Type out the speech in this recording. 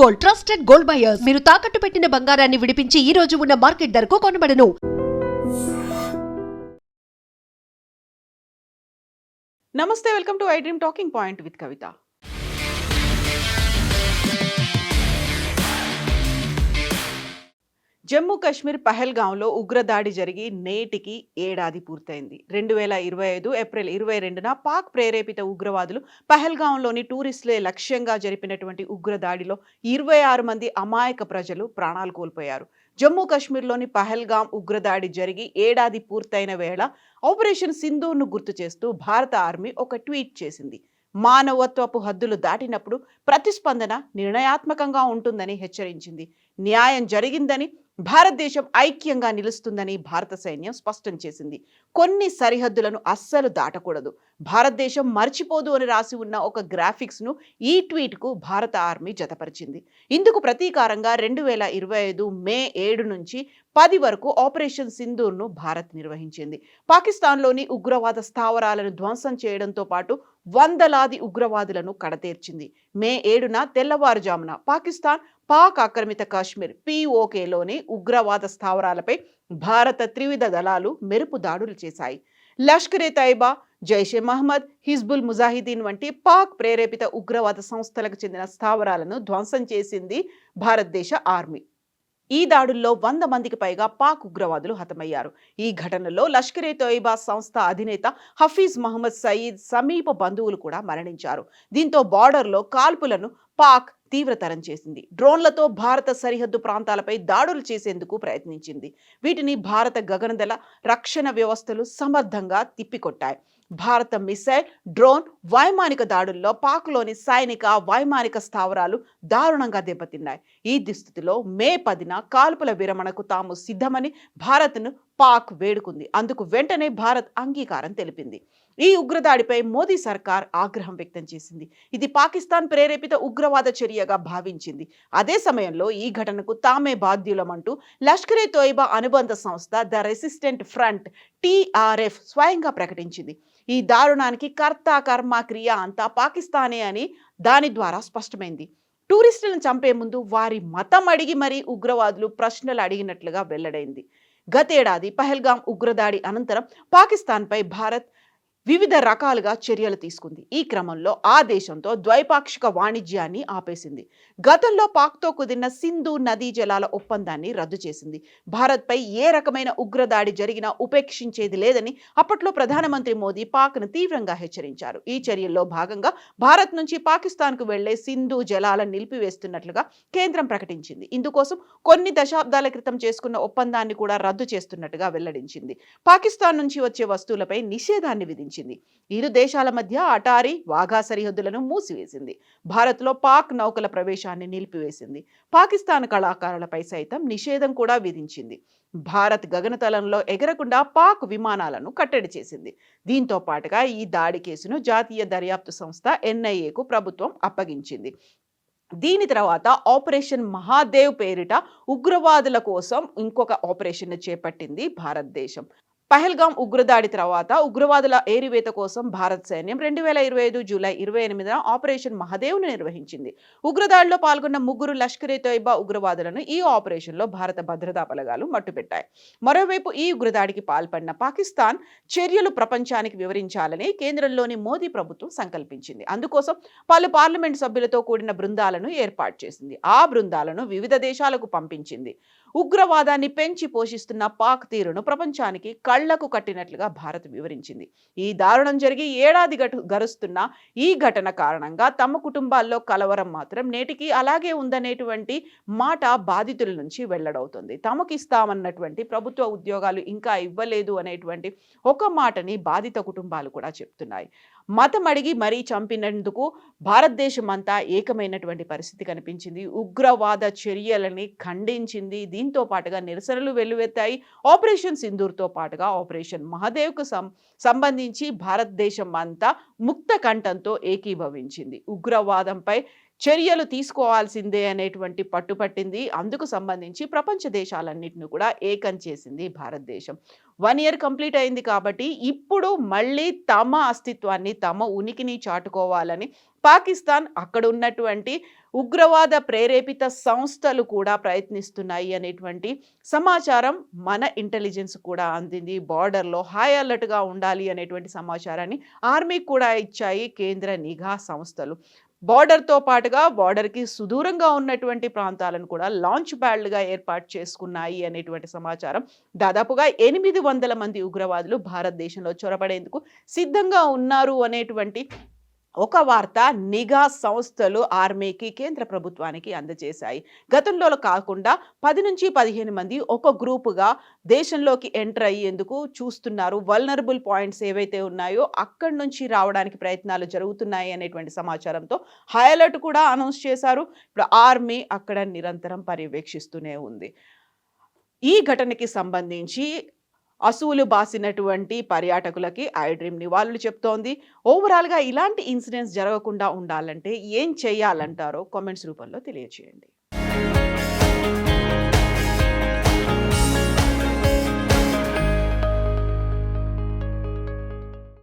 Gold, trusted gold buyers. మీరు తాకట్టు పెట్టిన బంగారాన్ని విడిపించి ఈ రోజు ఉన్న మార్కెట్ ధరకు కొనబడను. నమస్తే, welcome to I dream talking point with Kavitha. Jammu Kashmir పహల్గాంలో ఉగ్రదాడి జరిగి నేటికి ఏడాది పూర్తయింది. 2025 ఏప్రిల్ 22న పాక్ ప్రేరేపిత ఉగ్రవాదులు పహల్గాంలోని టూరిస్టులే లక్ష్యంగా జరిపినటువంటి ఉగ్రదాడిలో 26 మంది అమాయక ప్రజలు ప్రాణాలు కోల్పోయారు. జమ్మూ కాశ్మీర్లోని పహల్గాం ఉగ్రదాడి జరిగి ఏడాది పూర్తయిన వేళ ఆపరేషన్ సింధూర్ను గుర్తు చేస్తూ భారత ఆర్మీ ఒక ట్వీట్ చేసింది. మానవత్వపు హద్దులు దాటినప్పుడు ప్రతిస్పందన నిర్ణయాత్మకంగా ఉంటుందని హెచ్చరించింది. న్యాయం జరిగిందని, భారతదేశం ఐక్యంగా నిలుస్తుందని భారత సైన్యం స్పష్టం చేసింది. కొన్ని సరిహద్దులను అస్సలు దాటకూడదు, భారతదేశం మర్చిపోదు అని రాసి ఉన్న ఒక గ్రాఫిక్స్ను ఈ ట్వీట్కు భారత ఆర్మీ జతపరిచింది. ఇందుకు ప్రతీకారంగా 2025 మే 7 నుంచి 10 వరకు ఆపరేషన్ సింధూర్ను భారత్ నిర్వహించింది. పాకిస్తాన్లోని ఉగ్రవాద స్థావరాలను ధ్వంసం చేయడంతో పాటు వందలాది ఉగ్రవాదులను కడతేర్చింది. మే 7న తెల్లవారుజామున పాక్ ఆక్రమిత కాశ్మీర్ POKలోని ఉగ్రవాద స్థావరాలపై భారత త్రివిధ దళాలు మెరుపు దాడులు చేశాయి. లష్కరే తైబా, జైషే మహమ్మద్, హిజ్బుల్ ముజాహిదీన్ వంటి పాక్ ప్రేరేపిత ఉగ్రవాద సంస్థలకు చెందిన స్థావరాలను ధ్వంసం చేసింది భారతదేశ ఆర్మీ. ఈ దాడుల్లో 100 మందికి పైగా పాక్ ఉగ్రవాదులు హతమయ్యారు. ఈ ఘటనలో లష్కరే తోయిబా సంస్థ అధినేత హఫీజ్ మహమ్మద్ సయీద్ సమీప బంధువులు కూడా మరణించారు. దీంతో బార్డర్లో కాల్పులను పాక్ తీవ్రతరం చేసింది. డ్రోన్లతో భారత సరిహద్దు ప్రాంతాలపై దాడులు చేసేందుకు ప్రయత్నించింది. వీటిని భారత గగనదళ రక్షణ వ్యవస్థలు సమర్థంగా తిప్పికొట్టాయి. భారత మిసైల్, డ్రోన్, వైమానిక దాడుల్లో పాక్లోని సైనిక, వైమానిక స్థావరాలు దారుణంగా దెబ్బతిన్నాయి. ఈ దుస్థితిలో మే 10న కాల్పుల విరమణకు తాము సిద్ధమని భారత్ను పాక్ వేడుకుంది. అందుకు వెంటనే భారత్ అంగీకారం తెలిపింది. ఈ ఉగ్రదాడిపై మోదీ సర్కార్ ఆగ్రహం వ్యక్తం చేసింది. ఇది పాకిస్తాన్ ప్రేరేపిత ఉగ్రవాద చర్యగా భావించింది. అదే సమయంలో ఈ ఘటనకు తామే బాధ్యులమంటూ లష్కరే తోయిబా అనుబంధ సంస్థ ద రెసిస్టెంట్ ఫ్రంట్ TRF స్వయంగా ప్రకటించింది. ఈ దారుణానికి కర్త కర్మ క్రియ అంతా పాకిస్తానే అని దాని ద్వారా స్పష్టమైంది. టూరిస్టులను చంపే ముందు వారి మతం అడిగి మరీ ఉగ్రవాదులు ప్రశ్నలు అడిగినట్లుగా వెల్లడైంది. గతేడాది పహల్గాం ఉగ్రదాడి అనంతరం పాకిస్తాన్పై భారత్ వివిధ రకాలుగా చర్యలు తీసుకుంది. ఈ క్రమంలో ఆ దేశంతో ద్వైపాక్షిక వాణిజ్యాన్ని ఆపేసింది. గతంలో పాక్తో కుదిరిన సింధు నదీ జలాల ఒప్పందాన్ని రద్దు చేసింది. భారత్పై ఏ రకమైన ఉగ్రదాడి జరిగినా ఉపేక్షించేది లేదని అప్పట్లో ప్రధానమంత్రి మోదీ పాక్ను తీవ్రంగా హెచ్చరించారు. ఈ చర్యల్లో భాగంగా భారత్ నుంచి పాకిస్తాన్కు వెళ్లే సింధు జలాలను నిలిపివేస్తున్నట్లుగా కేంద్రం ప్రకటించింది. ఇందుకోసం కొన్ని దశాబ్దాల క్రితం చేసుకున్న ఒప్పందాన్ని కూడా రద్దు చేస్తున్నట్టుగా వెల్లడించింది. పాకిస్తాన్ నుంచి వచ్చే వస్తువులపై నిషేధాన్ని విధించింది. ఇరు దేశాల మధ్య అటారీ, వాఘా సరిహద్దులను మూసివేసింది. భారత్లో పాక్ నౌకల ప్రవేశాన్ని నిలిపివేసింది. పాకిస్తాన్ కళాకారులపై సైతం నిషేధం కూడా విధించింది. భారత్ గగనతలంలో ఎగరకుండా పాక్ విమానాలను కట్టడి చేసింది. దీంతో పాటుగా ఈ దాడి కేసును జాతీయ దర్యాప్తు సంస్థ NIAకు ప్రభుత్వం అప్పగించింది. దీని తర్వాత ఆపరేషన్ మహాదేవ్ పేరిట ఉగ్రవాదుల కోసం ఇంకొక ఆపరేషన్ చేపట్టింది భారతదేశం. పహల్గాం ఉగ్రదాడి తర్వాత ఉగ్రవాదుల ఏరివేత కోసం భారత సైన్యం 2025 జూలై 28న ఆపరేషన్ మహాదేవ్ను నిర్వహించింది. ఉగ్రదాడిలో పాల్గొన్న 3 లష్కరే తోయిబా ఉగ్రవాదులను ఈ ఆపరేషన్లో భారత భద్రతా బలగాలు మట్టుపెట్టాయి. మరోవైపు ఈ ఉగ్రదాడికి పాల్పడిన పాకిస్తాన్ చర్యలు ప్రపంచానికి వివరించాలని కేంద్రంలోని మోదీ ప్రభుత్వం సంకల్పించింది. అందుకోసం పలు పార్లమెంట్ సభ్యులతో కూడిన బృందాలను ఏర్పాటు చేసింది. ఆ బృందాలను వివిధ దేశాలకు పంపించింది. ఉగ్రవాదాన్ని పెంచి పోషిస్తున్న పాక్ తీరును ప్రపంచానికి కళ్లకు కట్టినట్లుగా భారత్ వివరించింది. ఈ దారుణం జరిగి ఏడాది గడుస్తున్న ఈ ఘటన కారణంగా తమ కుటుంబాల్లో కలవరం మాత్రం నేటికి అలాగే ఉందనేటువంటి మాట బాధితుల నుంచి వెల్లడవుతుంది. తమకు ఇస్తామన్నటువంటి ప్రభుత్వ ఉద్యోగాలు ఇంకా ఇవ్వలేదు అనేటువంటి ఒక మాటని బాధిత కుటుంబాలు కూడా చెప్తున్నాయి. మతం అడిగి మరీ చంపినందుకు భారతదేశం అంతా ఏకమైనటువంటి పరిస్థితి కనిపించింది. ఉగ్రవాద చర్యలని ఖండించింది. దీంతో పాటుగా నిరసనలు వెల్లువెత్తాయి. ఆపరేషన్ సింధూర్తో పాటుగా ఆపరేషన్ మహాదేవ్కు సంబంధించి భారతదేశం అంతా ముక్త కంఠంతో ఏకీభవించింది. ఉగ్రవాదంపై చర్యలు తీసుకోవాల్సిందే అనేటువంటి పట్టుపట్టింది. అందుకు సంబంధించి ప్రపంచ దేశాలన్నింటినీ కూడా ఏకం చేసింది భారతదేశం. 1 ఇయర్ కంప్లీట్ అయింది కాబట్టి ఇప్పుడు మళ్ళీ తమ అస్తిత్వాన్ని, తమ ఉనికిని చాటుకోవాలని పాకిస్తాన్ అక్కడ ఉన్నటువంటి ఉగ్రవాద ప్రేరేపిత సంస్థలు కూడా ప్రయత్నిస్తున్నాయి అనేటువంటి సమాచారం మన ఇంటెలిజెన్స్ కూడా అందింది. బార్డర్‌లో హై అలర్ట్‌గా ఉండాలి అనేటువంటి సమాచారాన్ని ఆర్మీకి కూడా ఇచ్చాయి కేంద్ర నిఘా సంస్థలు. బార్డర్‌తో పాటుగా బార్డర్‌కి సుదూరంగా ఉన్నటువంటి ప్రాంతాలను కూడా లాంచ్ ప్యాడ్‌లుగా ఏర్పాటు చేసుకున్నాయి అనేటువంటి సమాచారం. దాదాపుగా 800 మంది ఉగ్రవాదులు భారతదేశంలో చొరబడేందుకు సిద్ధంగా ఉన్నారు అనేటువంటి ఒక వార్త నిఘా సంస్థలు ఆర్మీకి, కేంద్ర ప్రభుత్వానికి అందజేశాయి. గతంలో కాకుండా 10-15 మంది ఒక గ్రూపుగా దేశంలోకి ఎంటర్ అయ్యేందుకు చూస్తున్నారు. వల్నరబుల్ పాయింట్స్ ఏవైతే ఉన్నాయో అక్కడి నుంచి రావడానికి ప్రయత్నాలు జరుగుతున్నాయి అనేటువంటి సమాచారంతో హై అలర్ట్ కూడా అనౌన్స్ చేశారు. ఇప్పుడు ఆర్మీ అక్కడ నిరంతరం పర్యవేక్షిస్తూనే ఉంది. ఈ ఘటనకి సంబంధించి అసువులు బాసినటువంటి పర్యాటకులకి ఐ డ్రీమ్ నివాళులు చెప్తోంది. ఓవరాల్‌గా ఇలాంటి ఇన్సిడెంట్స్ జరగకుండా ఉండాలంటే ఏం చేయాలంటారో కామెంట్స్ రూపంలో తెలియజేయండి.